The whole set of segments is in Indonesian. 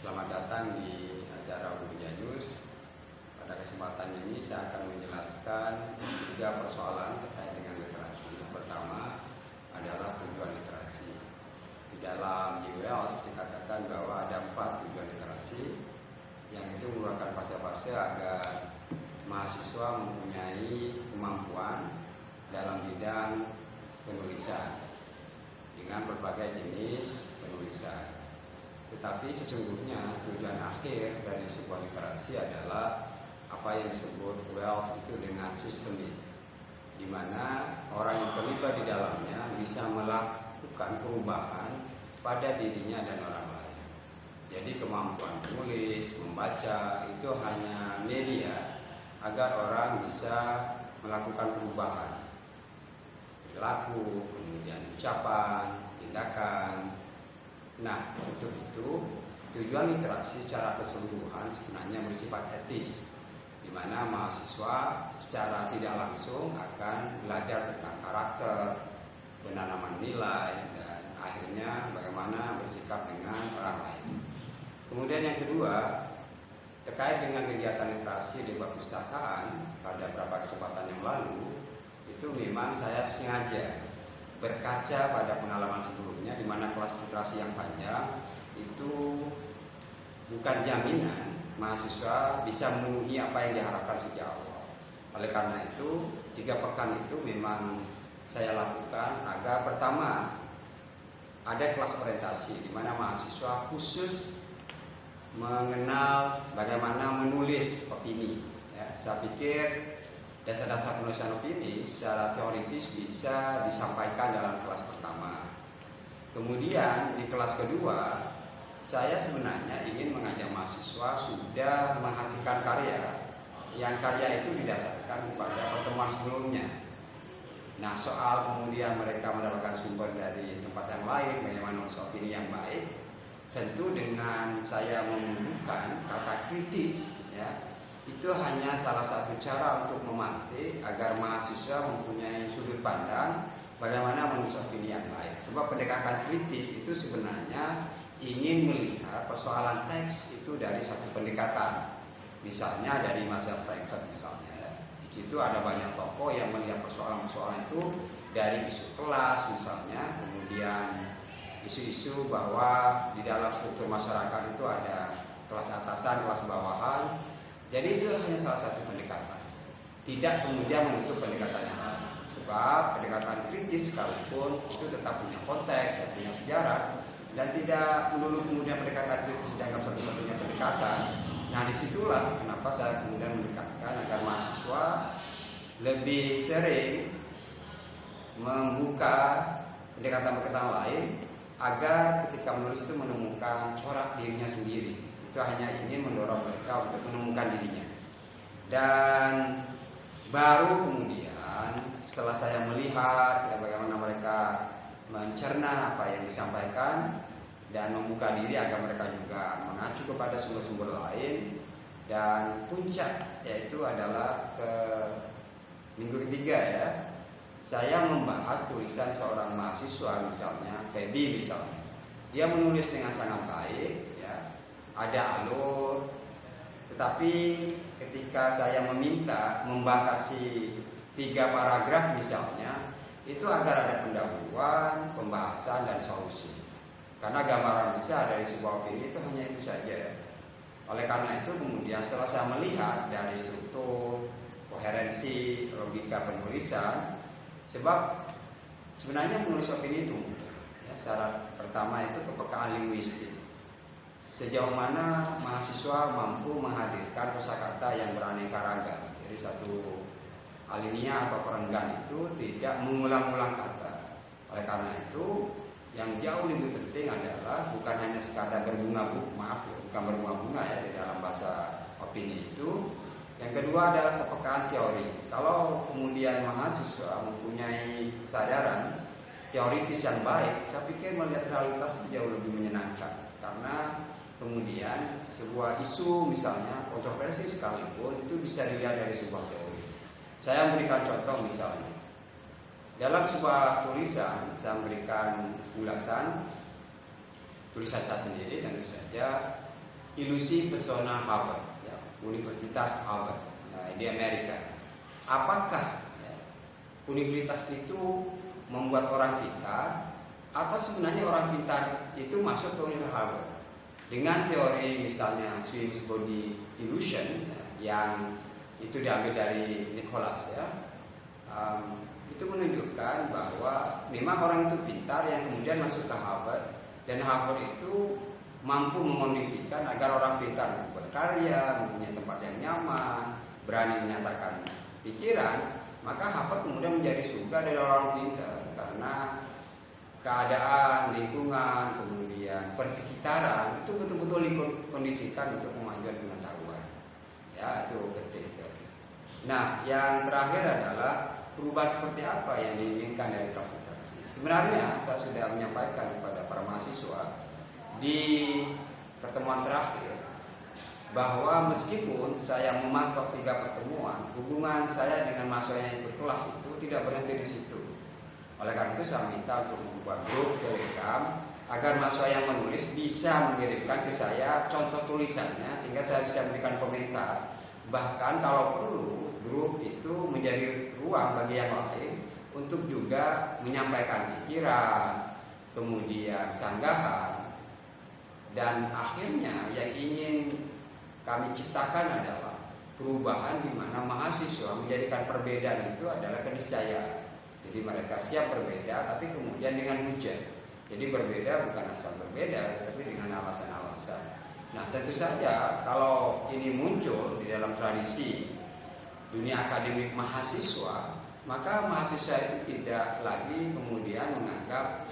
Selamat datang di acara Unduja News. Pada kesempatan ini saya akan menjelaskan 3 persoalan terkait dengan literasi. Yang pertama adalah tujuan literasi. Di dalam JWELS dikatakan bahwa ada 4 tujuan literasi, yang itu merupakan fase-fase agar mahasiswa mempunyai kemampuan dalam bidang penulisan dengan berbagai jenis penulisan. Tetapi sesungguhnya tujuan akhir dari sebuah literasi adalah apa yang disebut WELS itu dengan sistemik, di mana orang yang terlibat di dalamnya bisa melakukan perubahan pada dirinya dan orang lain. Jadi kemampuan tulis, membaca itu hanya media agar orang bisa melakukan perubahan perilaku, kemudian ucapan, tindakan. Nah, untuk itu tujuan literasi secara keseluruhan sebenarnya bersifat etis, di mana mahasiswa secara tidak langsung akan belajar tentang karakter, penanaman nilai, dan akhirnya bagaimana bersikap dengan orang lain. Kemudian yang kedua, terkait dengan kegiatan literasi di perpustakaan pada beberapa kesempatan yang lalu, itu memang saya sengaja berkaca pada pengalaman sebelumnya, di mana kelas literasi yang panjang itu bukan jaminan mahasiswa bisa memenuhi apa yang diharapkan sejak awal. Oleh karena itu 3 pekan itu memang saya lakukan agar pertama ada kelas orientasi, di mana mahasiswa khusus mengenal bagaimana menulis opini. Saya pikir dasar-dasar penulisan opini secara teoritis bisa disampaikan dalam kelas pertama. Kemudian di kelas kedua, saya sebenarnya ingin mengajak mahasiswa sudah menghasilkan karya, yang karya itu didasarkan kepada pertemuan sebelumnya. Nah, soal kemudian mereka mendapatkan sumber dari tempat yang lain, bagaimana menulis opini yang baik, tentu dengan saya membutuhkan kata kritis, itu hanya salah satu cara untuk memantik agar mahasiswa mempunyai sudut pandang bagaimana menulis opini yang baik. Sebab pendekatan kritis itu sebenarnya ingin melihat persoalan teks itu dari satu pendekatan. Misalnya dari mazhab Frankfurt misalnya. Di situ ada banyak tokoh yang melihat persoalan-persoalan itu dari isu kelas misalnya, kemudian isu-isu bahwa di dalam struktur masyarakat itu ada kelas atasan, kelas bawahan. Jadi itu hanya salah satu pendekatan, tidak kemudian menutup pendekatan yang lain. Sebab pendekatan kritis sekalipun itu tetap punya konteks, punya sejarah, dan tidak melulu kemudian pendekatan kritis dianggap satu-satunya pendekatan. Nah, disitulah kenapa saya kemudian mendekatkan agar mahasiswa lebih sering membuka pendekatan-pendekatan lain, agar ketika menulis itu menemukan corak dirinya sendiri. Itu hanya ingin mendorong mereka untuk menemukan dirinya. Dan baru kemudian setelah saya melihat bagaimana mereka mencerna apa yang disampaikan dan membuka diri agar mereka juga mengacu kepada sumber-sumber lain, dan puncak yaitu adalah ke minggu ketiga saya membahas tulisan seorang mahasiswa misalnya, Feby misalnya. Dia menulis dengan sangat baik, ada alur, tetapi ketika saya meminta membatasi 3 paragraf misalnya, itu agar ada pendahuluan, pembahasan, dan solusi. Karena gambaran besar dari sebuah opini itu hanya itu saja. Oleh karena itu kemudian setelah saya melihat dari struktur, koherensi, logika penulisan, sebab sebenarnya menulis opini itu mudah. Syarat pertama itu kepekaan linguistik. Sejauh mana mahasiswa mampu menghadirkan kosakata yang beraneka ragam. Jadi satu alinea atau perenggan itu tidak mengulang-ulang kata. Oleh karena itu, yang jauh lebih penting adalah bukan hanya sekadar bukan berbunga-bunga di dalam bahasa opini itu. Yang kedua adalah kepekaan teori. Kalau kemudian mahasiswa mempunyai kesadaran teoritis yang baik, saya pikir melihat realitas itu jauh lebih menyenangkan. Karena kemudian sebuah isu misalnya kontroversi sekalipun itu bisa dilihat dari sebuah teori. Saya memberikan contoh misalnya, dalam sebuah tulisan saya memberikan ulasan tulisan saya sendiri, tentu saja ilusi pesona Harvard, ya, Universitas Harvard di Amerika. Apakah ya, universitas itu membuat orang pintar, atau sebenarnya orang pintar itu masuk ke Universitas Harvard dengan teori misalnya Swiss body illusion ya, yang itu diambil dari Nicholas ya. Itu menunjukkan bahwa memang orang itu pintar yang kemudian masuk ke Harvard, dan Harvard itu mampu mengondisikan agar orang pintar itu berkarya, mempunyai tempat yang nyaman, berani menyatakan pikiran. Maka Harvard kemudian menjadi surga dari orang pintar karena keadaan, lingkungan, kemudian persekitaran itu betul-betul dikondisikan untuk kemajuan pengetahuan. Ya, itu penting. Nah, yang terakhir adalah perubahan seperti apa yang diinginkan dari proses terasi. Sebenarnya saya sudah menyampaikan kepada para mahasiswa di pertemuan terakhir bahwa meskipun saya memantau 3 pertemuan, hubungan saya dengan mahasiswa yang ikut kelas itu tidak berhenti di situ. Oleh karena itu saya minta untuk membuat grup Telegram agar mahasiswa yang menulis bisa mengirimkan ke saya contoh tulisannya sehingga saya bisa memberikan komentar. Bahkan kalau perlu grup itu menjadi ruang bagi yang lain untuk juga menyampaikan pikiran, kemudian sanggahan, dan akhirnya yang ingin kami ciptakan adalah perubahan di mana mahasiswa menjadikan perbedaan itu adalah keniscayaan. Jadi mereka siap berbeda tapi kemudian dengan hujah. Jadi berbeda bukan asal berbeda tapi dengan alasan-alasan. Nah, tentu saja kalau ini muncul di dalam tradisi dunia akademik mahasiswa, maka mahasiswa itu tidak lagi kemudian menganggap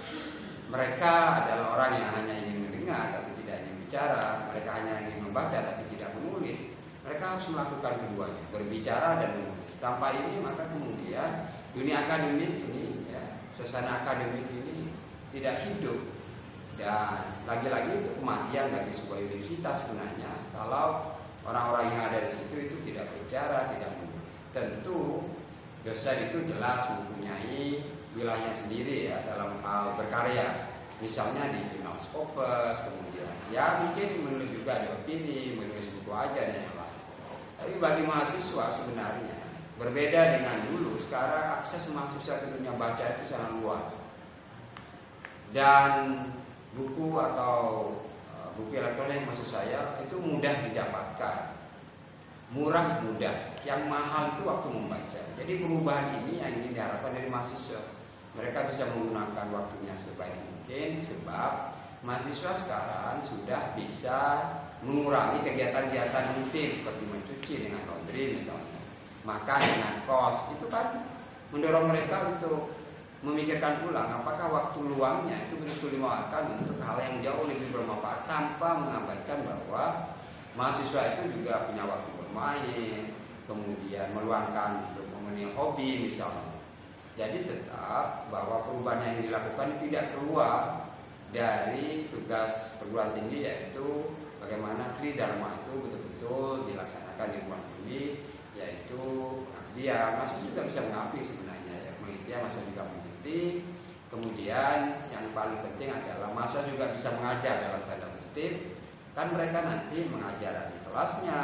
mereka adalah orang yang hanya ingin mendengar tapi tidak ingin bicara, mereka hanya ingin membaca tapi tidak menulis. Mereka harus melakukan keduanya, berbicara dan menulis. Tanpa ini maka kemudian dunia akademik ini, ya, suasana akademik ini tidak hidup. Dan lagi-lagi itu kematian bagi sebuah universitas sebenarnya kalau orang-orang yang ada di situ itu tidak bicara, tidak menulis. Tentu dosen itu jelas mempunyai wilayahnya sendiri ya dalam hal berkarya. Misalnya di jurnal Scopus, kemudian ya mungkin menulis juga di opini, menulis buku aja dan yang lain. Tapi bagi mahasiswa sebenarnya berbeda dengan dulu. Sekarang akses mahasiswa ke dunia baca itu sangat luas. Dan buku atau buku elektronik maksud saya itu mudah didapatkan, murah mudah. Yang mahal itu waktu membaca. Jadi perubahan ini yang ingin diharapkan dari mahasiswa. Mereka bisa menggunakan waktunya sebaik mungkin sebab mahasiswa sekarang sudah bisa mengurangi kegiatan-kegiatan rutin seperti mencuci dengan laundry misalnya, makan dengan kos. Itu kan mendorong mereka untuk memikirkan ulang apakah waktu luangnya itu betul-betul dimanfaatkan untuk hal yang jauh lebih bermanfaat tanpa mengabaikan bahwa mahasiswa itu juga punya waktu bermain, kemudian meluangkan untuk memenuhi hobi misalnya. Jadi tetap bahwa perubahan yang dilakukan tidak keluar dari tugas perguruan tinggi, yaitu bagaimana tridharma itu betul-betul dilaksanakan di perguruan tinggi, yaitu pengabdian. Mahasiswa juga bisa mengabdi sebenarnya ya, penelitian mahasiswa juga kemudian yang paling penting adalah mahasiswa juga bisa mengajar dalam tanda kutip, kan mereka nanti mengajar di kelasnya.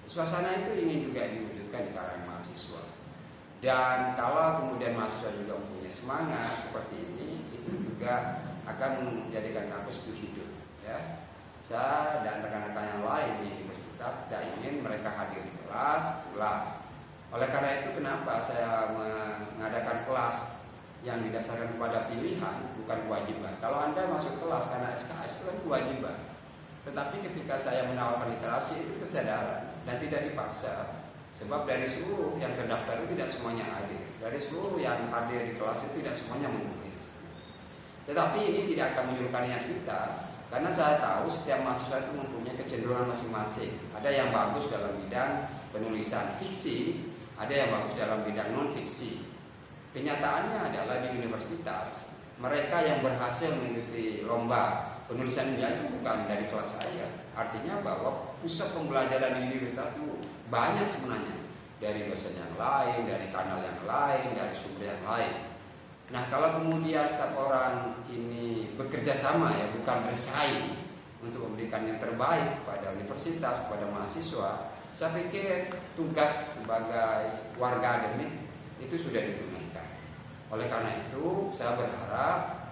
Suasana itu ingin juga diwujudkan di kalangan mahasiswa. Dan kalau kemudian mahasiswa juga mempunyai semangat seperti ini, itu juga akan menjadikan kampus itu hidup ya. Saya dan rekan-rekan yang lain di universitas tidak ingin mereka hadir di kelas pulang. Oleh karena itu kenapa saya mengadakan kelas yang didasarkan kepada pilihan bukan kewajiban. Kalau Anda masuk kelas karena SKS itu kan kewajiban. Tetapi ketika saya menawarkan literasi itu kesadaran dan tidak dipaksa. Sebab dari seluruh yang terdaftar itu tidak semuanya hadir. Dari seluruh yang hadir di kelas itu tidak semuanya menulis. Tetapi ini tidak akan menyurutkan niat kita, karena saya tahu setiap mahasiswa itu mempunyai kecenderungan masing-masing. Ada yang bagus dalam bidang penulisan fiksi, ada yang bagus dalam bidang non-fiksi. Kenyataannya adalah di universitas, mereka yang berhasil mengikuti lomba penulisan ilmiah itu bukan dari kelas saya. Artinya bahwa pusat pembelajaran di universitas itu banyak sebenarnya. Dari dosen yang lain, dari kanal yang lain, dari sumber yang lain. Nah, kalau kemudian setiap orang ini bekerja sama ya, bukan bersaing untuk memberikan yang terbaik kepada universitas, kepada mahasiswa, saya pikir tugas sebagai warga akademik itu sudah ditunaikan. Oleh karena itu, saya berharap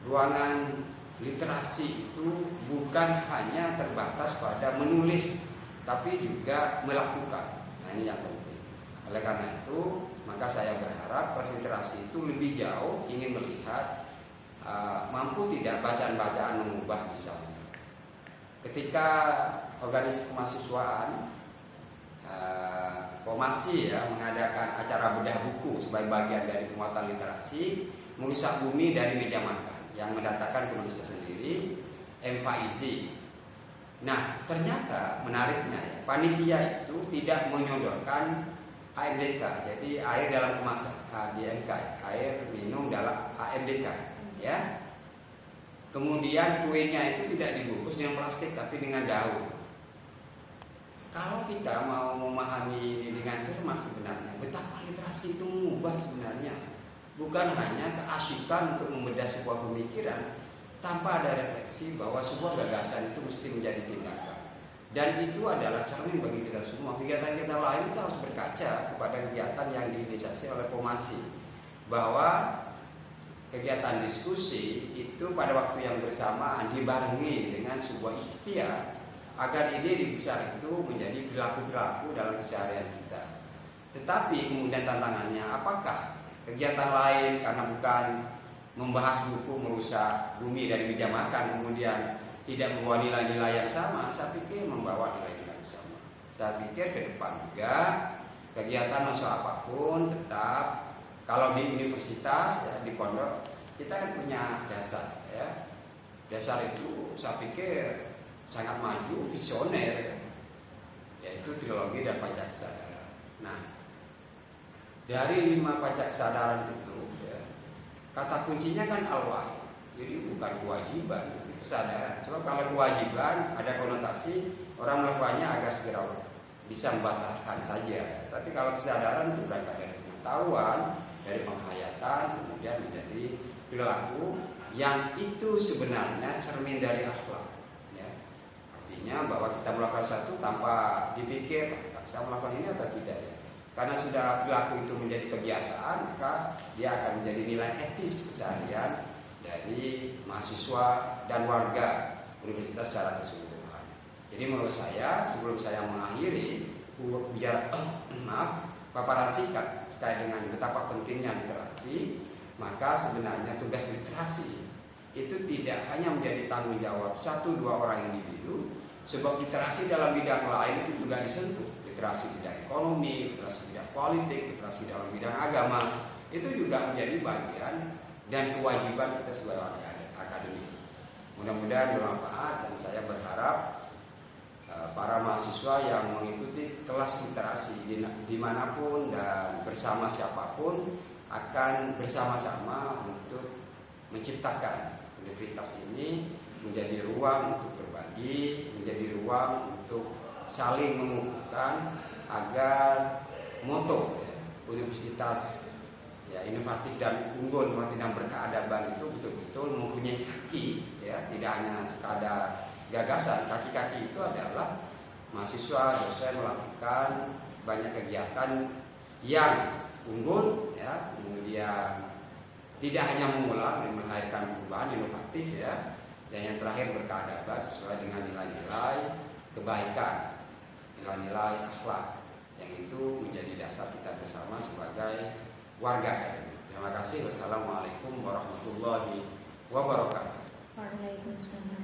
ruangan literasi itu bukan hanya terbatas pada menulis, tapi juga melakukan. Nah, ini yang penting. Oleh karena itu, maka saya berharap proses literasi itu lebih jauh ingin melihat mampu tidak bacaan-bacaan mengubah misalnya. Ketika organisasi kemahasiswaan Komasi mengadakan acara bedah buku sebagai bagian dari penguatan literasi, merusak bumi dari meja makan yang mendatangkan penulis sendiri, M. Faizi. Nah, ternyata menariknya ya, panitia itu tidak menyodorkan AMDK, jadi air dalam kemasan di MK, air minum dalam AMDK, ya. Kemudian kuenya itu tidak dibungkus dengan plastik tapi dengan daun. Kalau kita mau memahami ini dengan cermat sebenarnya, betapa literasi itu mengubah sebenarnya. Bukan hanya keasyikan untuk membedah sebuah pemikiran tanpa ada refleksi bahwa sebuah gagasan itu mesti menjadi tindakan. Dan itu adalah cermin bagi kita semua. Kegiatan kita lain kita harus berkaca kepada kegiatan yang diinisiasi oleh Komasi. Bahwa kegiatan diskusi itu pada waktu yang bersamaan dibarengi dengan sebuah ikhtiar agar ide besar itu menjadi perilaku-perilaku dalam keseharian kita. Tetapi kemudian tantangannya, apakah kegiatan lain karena bukan membahas buku merusak bumi dari meja makan kemudian tidak membawa nilai-nilai yang sama? Saya pikir membawa nilai-nilai yang sama. Saya pikir ke depan juga kegiatan masuk apapun tetap, kalau di universitas ya, di pondok kita kan punya dasar ya. Dasar itu saya pikir sangat maju, visioner, yaitu trilogi dan pajak kesadaran. Nah, dari 5 pajak kesadaran itu ya, kata kuncinya kan al-wahyi, jadi bukan kewajiban, tapi kesadaran. Coba kalau kewajiban ada konotasi orang melakukannya agar segera bisa membatalkan saja. Tapi kalau kesadaran itu berangkat dari pengetahuan, dari penghayatan, kemudian menjadi perilaku yang itu sebenarnya cermin dari akhlak. Artinya bahwa kita melakukan satu tanpa dipikir saya melakukan ini atau tidak ya. Karena sudah perilaku itu menjadi kebiasaan, maka dia akan menjadi nilai etis keseharian dari mahasiswa dan warga universitas secara keseluruhan. Jadi menurut saya sebelum saya mengakhiri paparan singkat terkait dengan betapa pentingnya literasi, maka sebenarnya tugas literasi itu tidak hanya menjadi tanggung jawab 1-2 orang individu, sebab literasi dalam bidang lain itu juga disentuh. Literasi bidang ekonomi, literasi bidang politik, literasi dalam bidang agama, itu juga menjadi bagian dan kewajiban kita sebagai warga akademik. Mudah-mudahan bermanfaat dan saya berharap para mahasiswa yang mengikuti kelas literasi dimanapun dan bersama siapapun akan bersama-sama untuk menciptakan universitas ini menjadi ruang untuk berbagi, menjadi ruang untuk saling mengukuhkan agar moto ya, universitas ya, inovatif dan unggul, inovatif dan berkeadaban itu betul-betul mempunyai kaki ya, tidak hanya sekadar gagasan. Kaki-kaki itu adalah mahasiswa, dosen melakukan banyak kegiatan yang unggul ya, kemudian tidak hanya mengulang dan melahirkan perubahan inovatif ya, dan yang terakhir berkeadaban sesuai dengan nilai-nilai kebaikan, nilai-nilai akhlak yang itu menjadi dasar kita bersama sebagai warga akademik. Terima kasih. Wassalamualaikum warahmatullahi wabarakatuh. Waalaikumsalam.